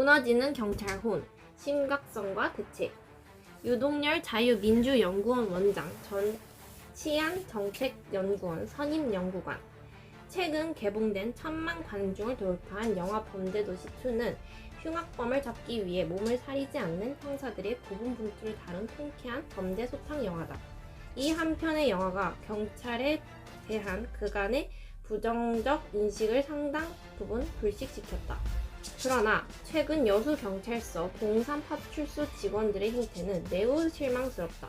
무너지는 경찰혼, 심각성과 대책. 유동열 자유민주연구원 원장, 전 치안정책연구원 선임연구관. 최근 개봉된 1000만 관중을 돌파한 영화 범죄도시2는 흉악범을 잡기 위해 몸을 사리지 않는 형사들의 고분분투를 다룬 통쾌한 범죄 소탕 영화다. 이 한편의 영화가 경찰에 대한 그간의 부정적 인식을 상당 부분 불식시켰다. 그러나 최근 여수 경찰서 봉산 파출소 직원들의 행태는 매우 실망스럽다.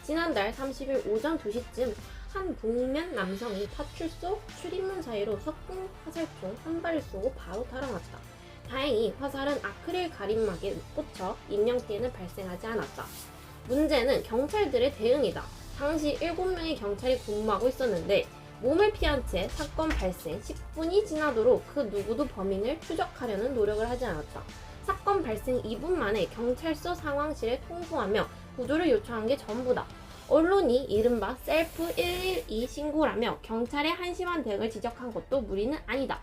지난달 30일 오전 2시쯤 한 북면 남성이 파출소 출입문 사이로 석궁 화살총 한 발을 쏘고 바로 달아났다. 다행히 화살은 아크릴 가림막에 꽂혀 인명피해는 발생하지 않았다. 문제는 경찰들의 대응이다. 당시 7명의 경찰이 근무하고 있었는데 몸을 피한 채 사건 발생 10분이 지나도록 그 누구도 범인을 추적하려는 노력을 하지 않았다. 사건 발생 2분 만에 경찰서 상황실에 통보하며 구조를 요청한 게 전부다. 언론이 이른바 셀프 112 신고라며 경찰의 한심한 대응을 지적한 것도 무리는 아니다.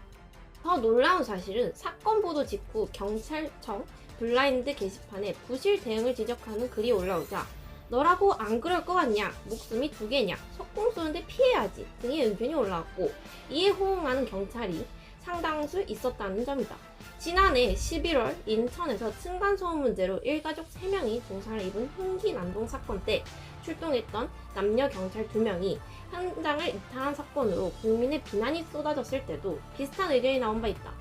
더 놀라운 사실은 사건 보도 직후 경찰청 블라인드 게시판에 부실 대응을 지적하는 글이 올라오자 너라고 안 그럴 것 같냐? 목숨이 2개냐? 석궁 쏘는데 피해야지 등의 의견이 올라왔고 이에 호응하는 경찰이 상당수 있었다는 점이다. 지난해 11월 인천에서 층간소음 문제로 일가족 3명이 중상을 입은 흉기 난동 사건 때 출동했던 남녀 경찰 2명이 현장을 이탈한 사건으로 국민의 비난이 쏟아졌을 때도 비슷한 의견이 나온 바 있다.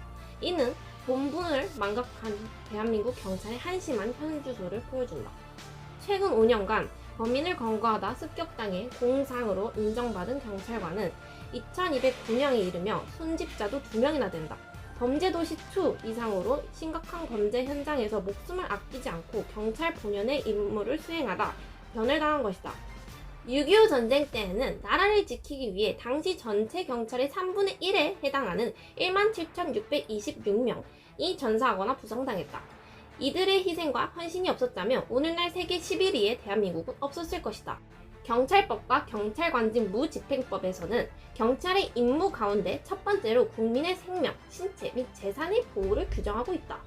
이는 본분을 망각한 대한민국 경찰의 한심한 현주소를 보여준다. 최근 5년간 범인을 검거하다 습격당해 공상으로 인정받은 경찰관은 2209명에 이르며 순직자도 2명이나 된다. 범죄도시2 이상으로 심각한 범죄 현장에서 목숨을 아끼지 않고 경찰 본연의 임무를 수행하다 변을 당한 것이다. 6.25 전쟁 때에는 나라를 지키기 위해 당시 전체 경찰의 3분의 1에 해당하는 17,626명이 전사하거나 부상당했다. 이들의 희생과 헌신이 없었다면 오늘날 세계 11위의 대한민국은 없었을 것이다. 경찰법과 경찰관직 무집행법에서는 경찰의 임무 가운데 첫 번째로 국민의 생명, 신체 및 재산의 보호를 규정하고 있다.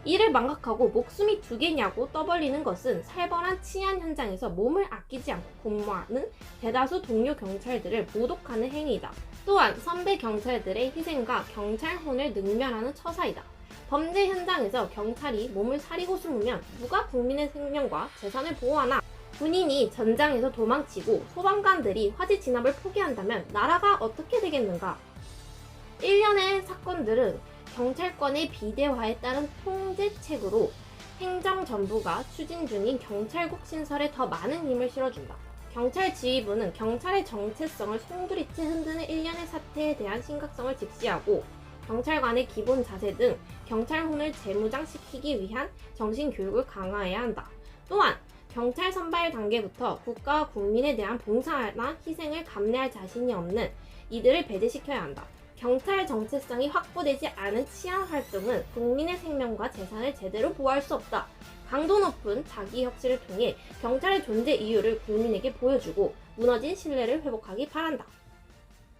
이를 망각하고 목숨이 2개냐고 떠벌리는 것은 살벌한 치안 현장에서 몸을 아끼지 않고 근무하는 대다수 동료 경찰들을 모독하는 행위이다. 또한 선배 경찰들의 희생과 경찰혼을 능멸하는 처사이다. 범죄 현장에서 경찰이 몸을 사리고 숨으면 누가 국민의 생명과 재산을 보호하나? 군인이 전장에서 도망치고 소방관들이 화재 진압을 포기한다면 나라가 어떻게 되겠는가? 일련의 사건들은 경찰권의 비대화에 따른 통제책으로 행정정부가 추진 중인 경찰국 신설에 더 많은 힘을 실어준다. 경찰지휘부는 경찰의 정체성을 송두리째 흔드는 일련의 사태에 대한 심각성을 직시하고 경찰관의 기본 자세 등 경찰혼을 재무장시키기 위한 정신교육을 강화해야 한다. 또한 경찰 선발 단계부터 국가와 국민에 대한 봉사나 희생을 감내할 자신이 없는 이들을 배제시켜야 한다. 경찰 정체성이 확보되지 않은 치안 활동은 국민의 생명과 재산을 제대로 보호할 수 없다. 강도 높은 자기혁신을 통해 경찰의 존재 이유를 국민에게 보여주고 무너진 신뢰를 회복하기 바란다.